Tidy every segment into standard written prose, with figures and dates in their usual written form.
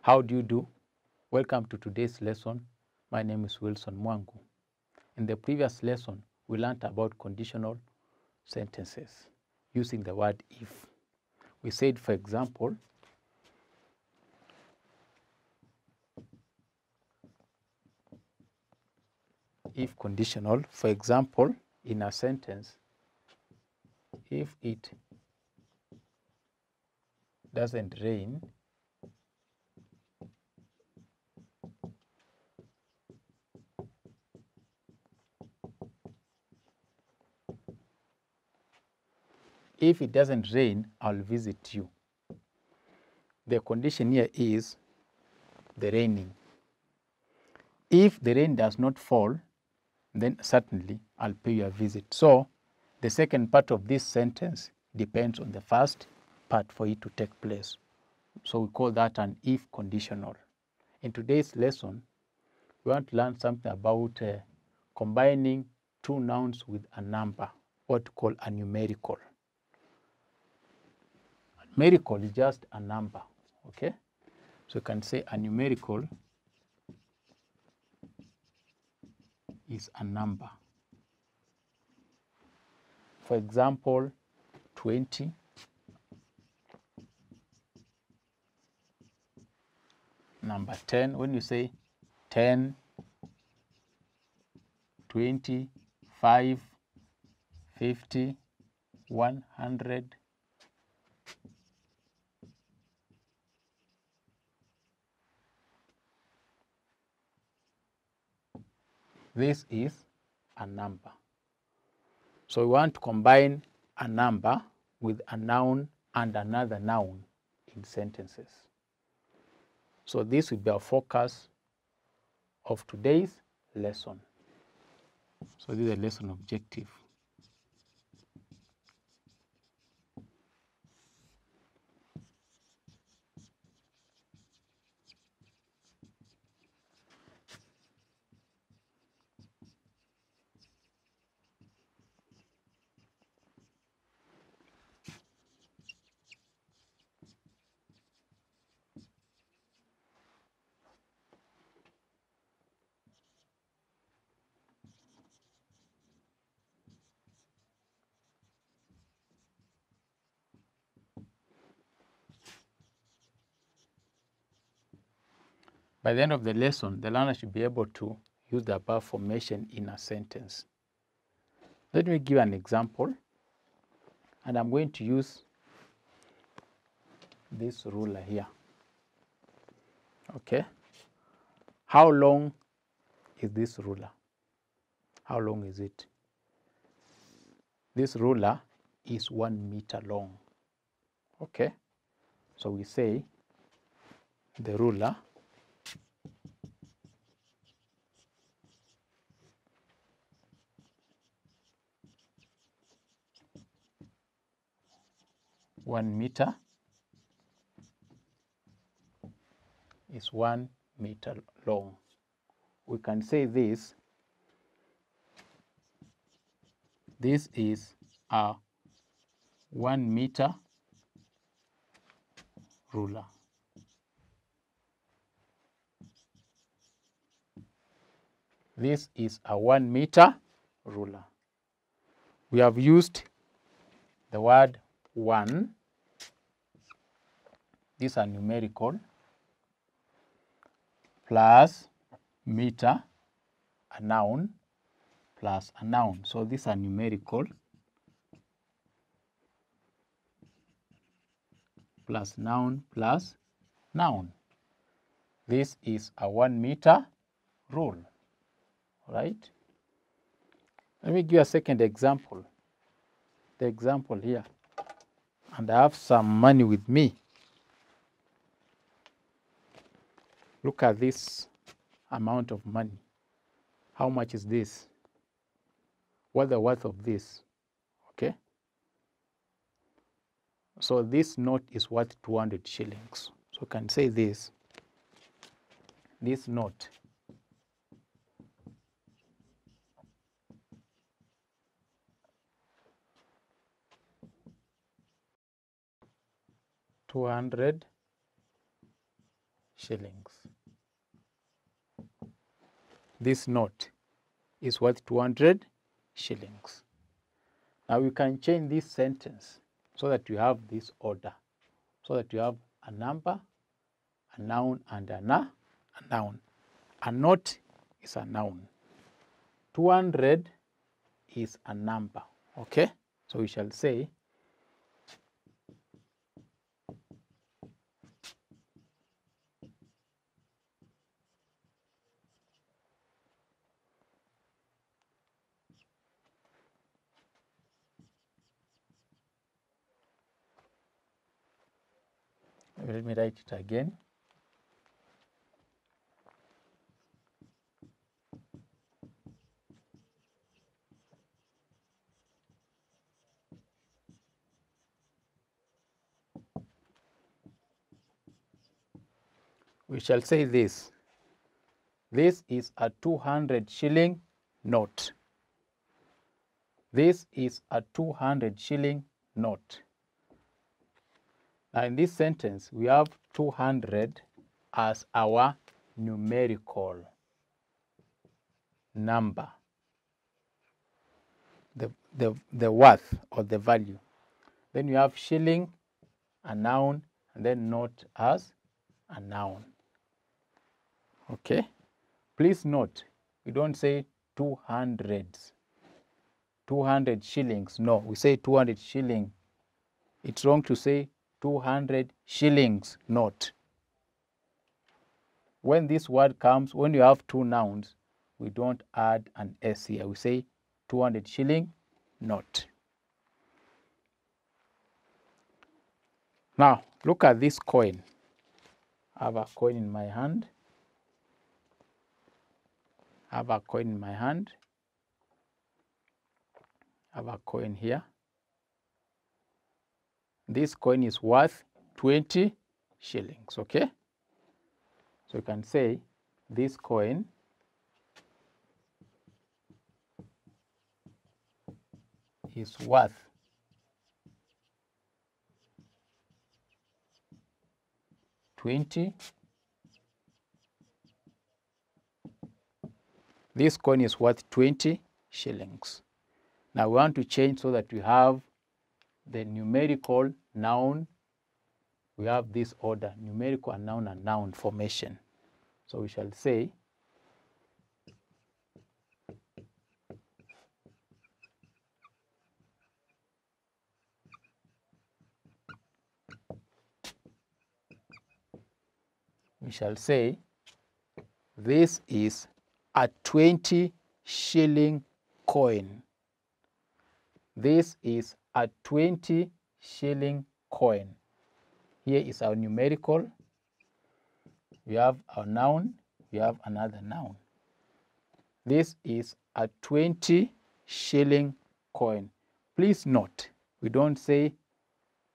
How do you do? Welcome to today's lesson. My name is Wilson Mwangu. In the previous lesson, we learned about conditional sentences using the word if. We said, for example, if conditional, for example, in a sentence, if it doesn't rain, if it doesn't rain, I'll visit you. The condition here is the raining. If the rain does not fall, then certainly I'll pay you a visit. So the second part of this sentence depends on the first part for it to take place. So we call that an if conditional. In today's lesson, we want to learn something about combining two nouns with a number, what we call a numerical. A numerical is just a number, okay? So you can say a numerical is a number. For example, 20, number 10. When you say 10, 20, 5, 50, 100, this is a number. So we want to combine a number with a noun and another noun in sentences. So this will be our focus of today's lesson. So this is a lesson objective. By the end of the lesson, the learner should be able to use the above formation in a sentence. Let me give an example, and I'm going to use this ruler here. Okay? How long is this ruler? How long is it? This ruler is 1 meter long. Okay? So we say the ruler (1 meter) is 1 meter long. We can say this is a 1 meter ruler. This is a 1 meter ruler. We have used the word 1. These are numerical, plus meter, a noun, plus a noun. So these are numerical plus noun plus noun. This is a 1 meter rule, right? Let me give you a second example. The example here, and I have some money with me. Look at this amount of money. How much is this? What's the worth of this? Okay? So this note is worth 200 shillings. So you can say this note $200 shillings. This note is worth 200 shillings. Now we can change this sentence so that you have this order, so that you have a number, a noun, and a noun. A note is a noun. 200 is a number, okay? So we shall say let me write it again. We shall say this. This is a 200 shilling note. This is a 200 shilling note. Now in this sentence, we have 200 as our numerical number, the worth or the value. Then you have shilling, a noun, and then note as a noun. Okay? Please note, we don't say 200s. 200 shillings. No, we say 200 shilling. It's wrong to say 200 shillings note. When this word comes, when you have two nouns, we don't add an S here. We say 200 shilling note. Now, look at this coin. I have a coin in my hand. I have a coin in my hand. I have a coin here. This coin is worth 20 shillings, okay? So you can say this coin is worth 20. This coin is worth 20 shillings. Now we want to change so that we have the numerical noun. We have this order, numerical and noun formation. So we shall say this is a 20 shilling coin. This is a 20 shilling coin. Here is our numerical. We have our noun. We have another noun. This is a 20 shilling coin. Please note, we don't say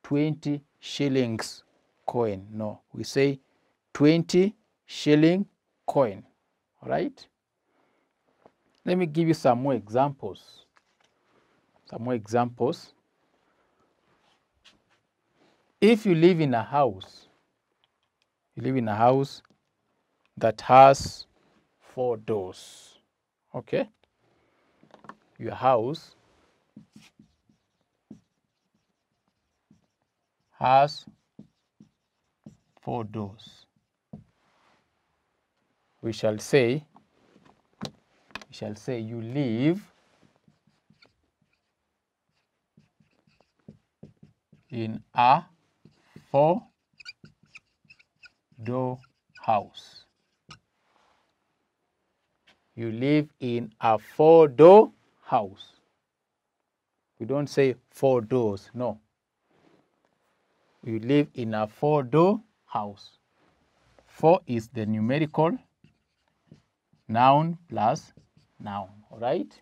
20 shillings coin. No, we say 20 shilling coin. All right? Let me give you some more examples. If you live in a house, that has 4 doors, okay? Your house has 4 doors. We shall say you live in a 4-door house. You live in a 4-door house. We don't say 4 doors, no. You live in a 4-door house. 4 is the numerical, noun plus noun, all right?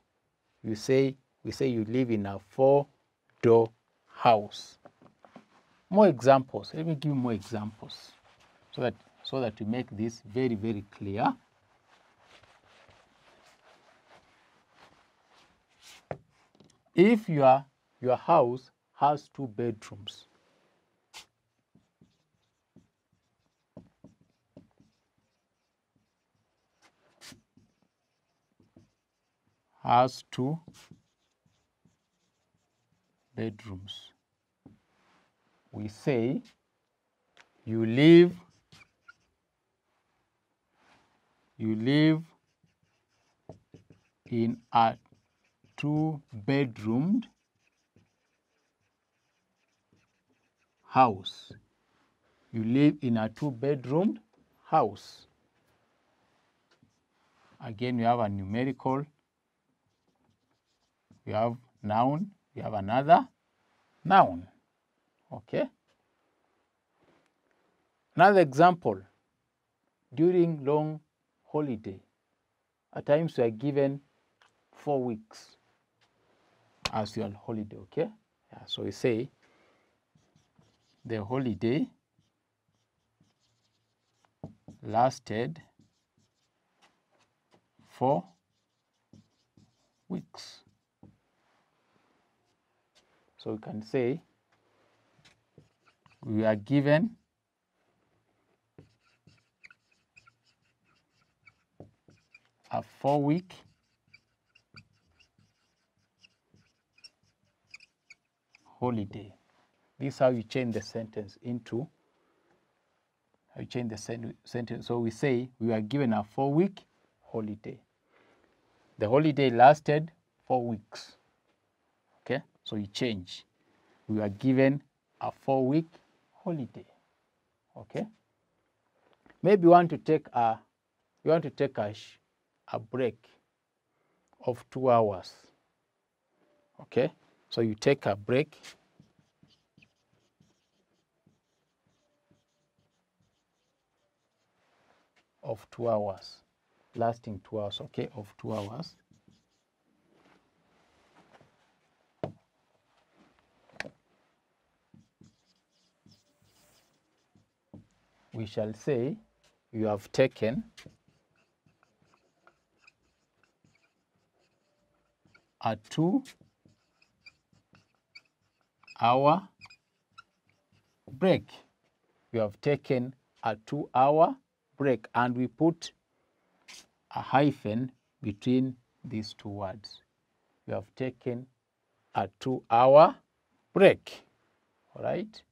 We say you live in a 4-door house. More examples. Let me give you more examples so that we make this very, very clear. If your house has 2 bedrooms, has 2 bedrooms. We say you live in a 2-bedroomed house. You live in a 2-bedroomed house. Again, we have a numerical, we have noun, we have another noun. Okay? Another example, during long holiday, at times we are given 4 weeks as your holiday, okay? Yeah, so we say the holiday lasted 4 weeks. So we can say we are given a 4-week holiday. This is how you change the sentence into, how you change the sentence. So we say we are given a 4-week holiday. The holiday lasted 4 weeks. Okay, so you change. We are given a 4-week holiday. Okay. Maybe you want to take a break of 2 hours. Okay, so you take a break of 2 hours, lasting 2 hours. Okay, of 2 hours. We shall say you have taken a 2-hour break. You have taken a 2-hour break, and we put a hyphen between these 2 words. You have taken a 2-hour break. All right.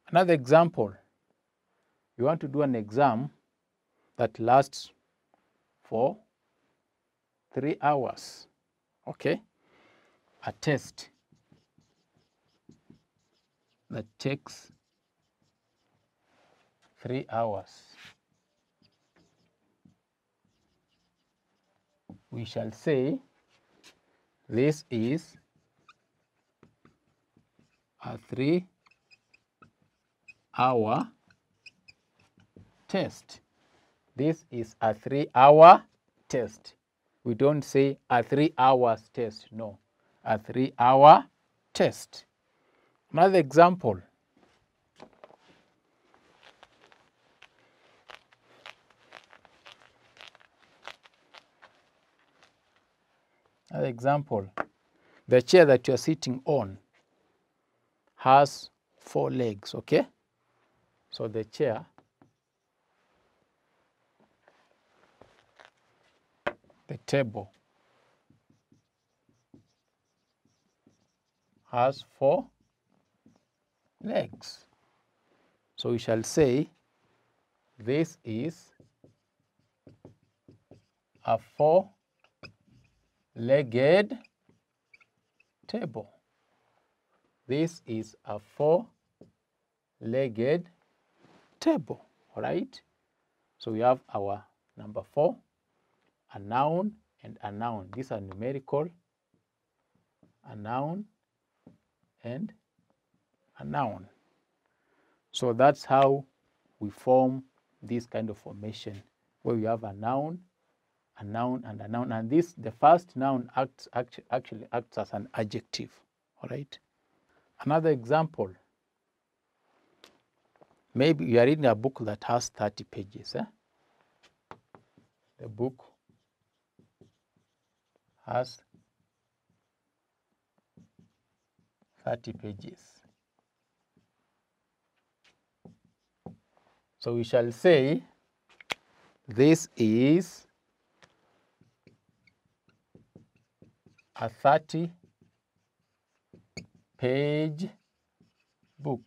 Another example, you want to do an exam that lasts for 3 hours. Okay. A test that takes 3 hours. We shall say this is a 3-hour test. This is a 3-hour test. We don't say a 3 hours test. No, a 3-hour test. Another example. Another example. The chair that you are sitting on has 4 legs, okay? So the chair the table has 4 legs. So we shall say this is a 4-legged table. This is a 4-legged table. All right? So we have our number 4, a noun and a noun. These are numerical, a noun and a noun. So that's how we form this kind of formation, where we have a noun, and a noun. And this, the first noun actually acts as an adjective. All right? Another example. Maybe you are reading a book that has 30 pages. The book has 30 pages. So we shall say this is a 30-page book.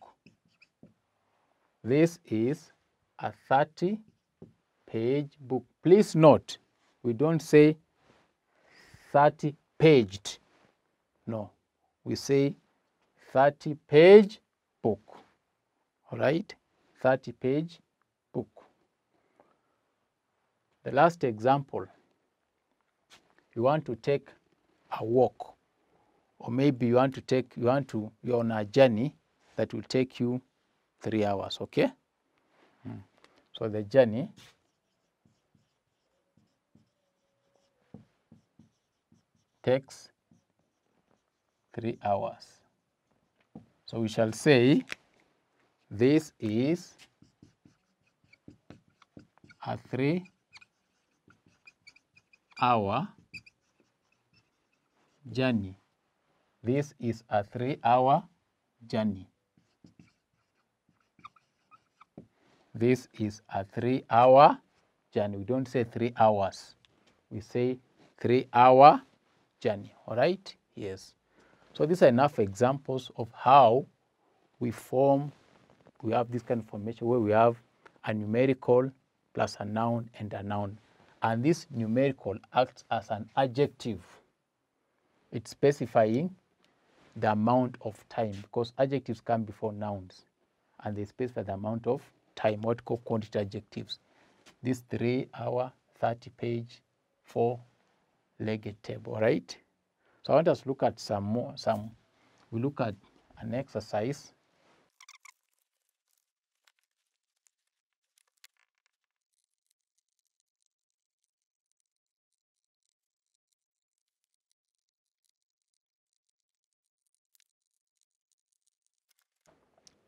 This is a 30-page book. Please note, we don't say 30-paged. No, we say 30-page book. All right, 30-page book. The last example, you want to take a walk, or maybe you're on a journey that will take you 3 hours, okay? So the journey takes 3 hours. So we shall say this is a 3-hour journey. This is a 3-hour journey. This is a 3-hour journey. We don't say 3 hours. We say 3-hour journey. All right? Yes. So these are enough examples of how we have this kind of formation where we have a numerical plus a noun and a noun. And this numerical acts as an adjective. It's specifying the amount of time, because adjectives come before nouns and they specify the amount of time, what we call quantity adjectives. This 3-hour, 30-page, 4-legged table, right? So I want us to look at we look at an exercise.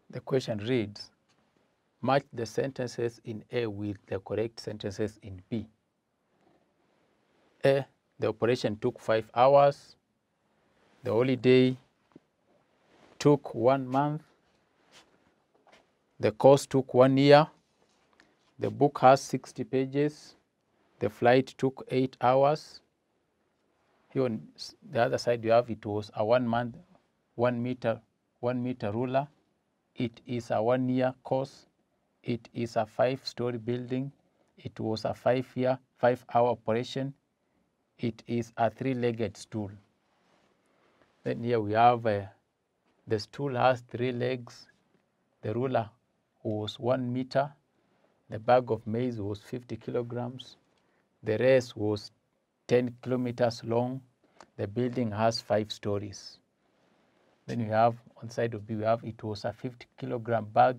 The question reads, match the sentences in A with the correct sentences in B. A, the operation took 5 hours. The holiday took 1 month. The course took 1 year. The book has 60 pages. The flight took 8 hours. Here on the other side, you have it was a 1 month, 1 meter ruler. It is a 1 year course. It is a 5-story building. It was a 5-hour operation. It is a 3-legged stool. Then here we have the stool has 3 legs. The ruler was 1 meter. The bag of maize was 50 kilograms. The race was 10 kilometers long. The building has 5 stories. Then we have on the side of B, we have it was a 50-kilogram bag.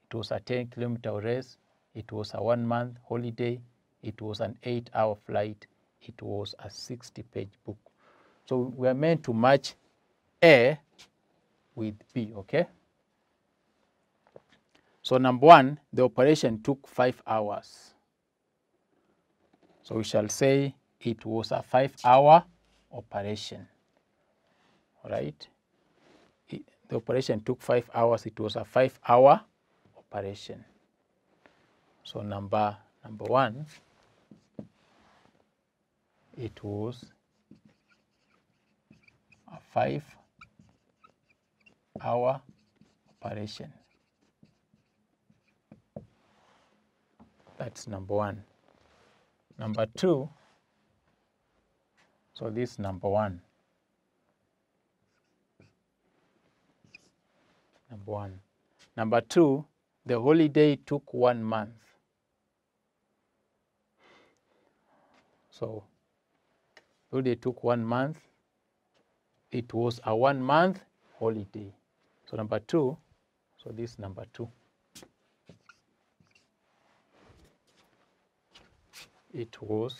It was a 10-kilometer race. It was a 1-month holiday. It was an 8-hour flight. It was a 60-page book. So we are meant to match A with B, okay? So number 1, the operation took 5 hours. So we shall say it was a 5-hour operation, all right? The operation took 5 hours. It was a 5-hour operation. So number 1, it was a 5-hour operation. That's number 1. Number 2, so this is number 1. Number 1. Number 2, the holiday took 1 month. So the holiday took 1 month. It was a 1-month holiday. So number 2, so this is number 2. It was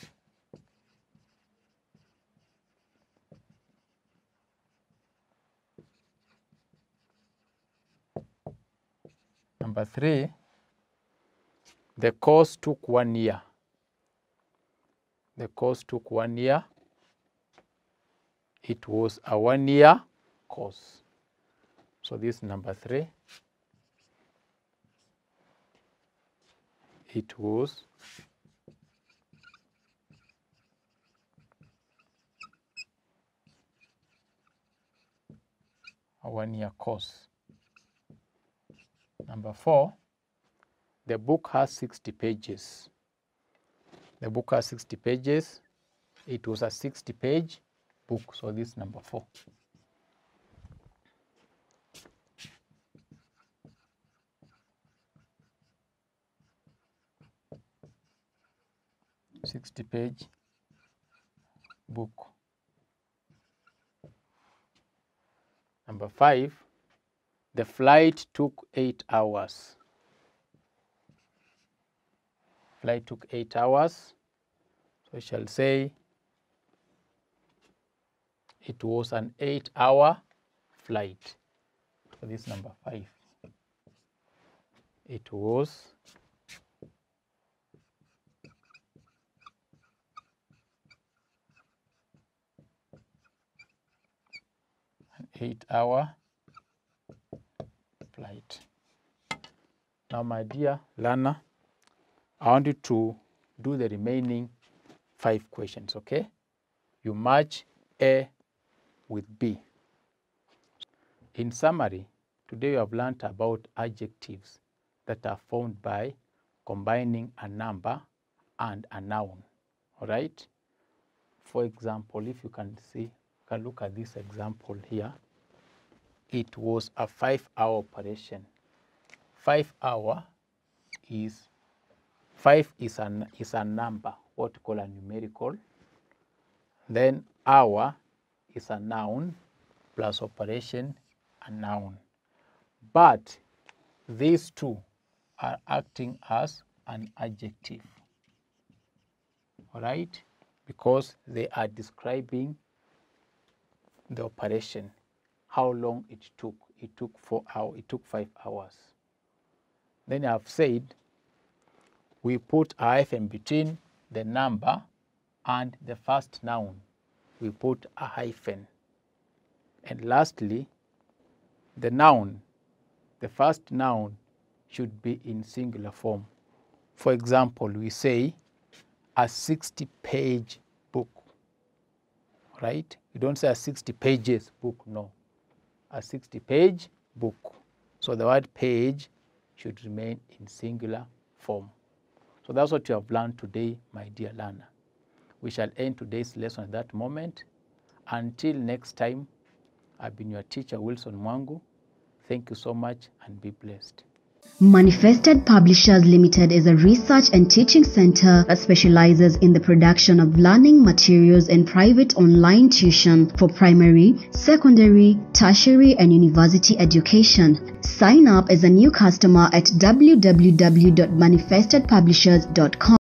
number 3, the course took 1 year. The course took 1 year. It was a 1-year course. So this is number 3. It was a 1-year course. Number 4, the book has 60 pages. The book has 60 pages. It was a 60-page book, so this is number 4. "60-page book." Number 5, the flight took 8 hours. Flight took 8 hours. So we shall say it was an 8-hour flight. So this is number 5. It was an 8-hour flight. Now, my dear learner, I want you to do the remaining 5 questions, okay? You match A with B. In summary, today you have learned about adjectives that are formed by combining a number and a noun, all right? For example, if you can see, you can look at this example here. It was a 5-hour operation. 5-hour is 5 is a number, what we call a numerical. Then hour is a noun plus operation, a noun. But these two are acting as an adjective, all right? Because they are describing the operation, how long it took. It took 4 hours. It took 5 hours. Then I've said we put a hyphen between the number and the first noun. We put a hyphen. And lastly, the noun, the first noun should be in singular form. For example, we say a 60-page book, right? We don't say a 60 pages book, no. A 60-page book. So the word page should remain in singular form. So that's what you have learned today, my dear learner. We shall end today's lesson at that moment. Until next time, I've been your teacher, Wilson Mwangu. Thank you so much and be blessed. Manifested Publishers Limited is a research and teaching center that specializes in the production of learning materials and private online tuition for primary, secondary, tertiary, and university education. Sign up as a new customer at www.manifestedpublishers.com.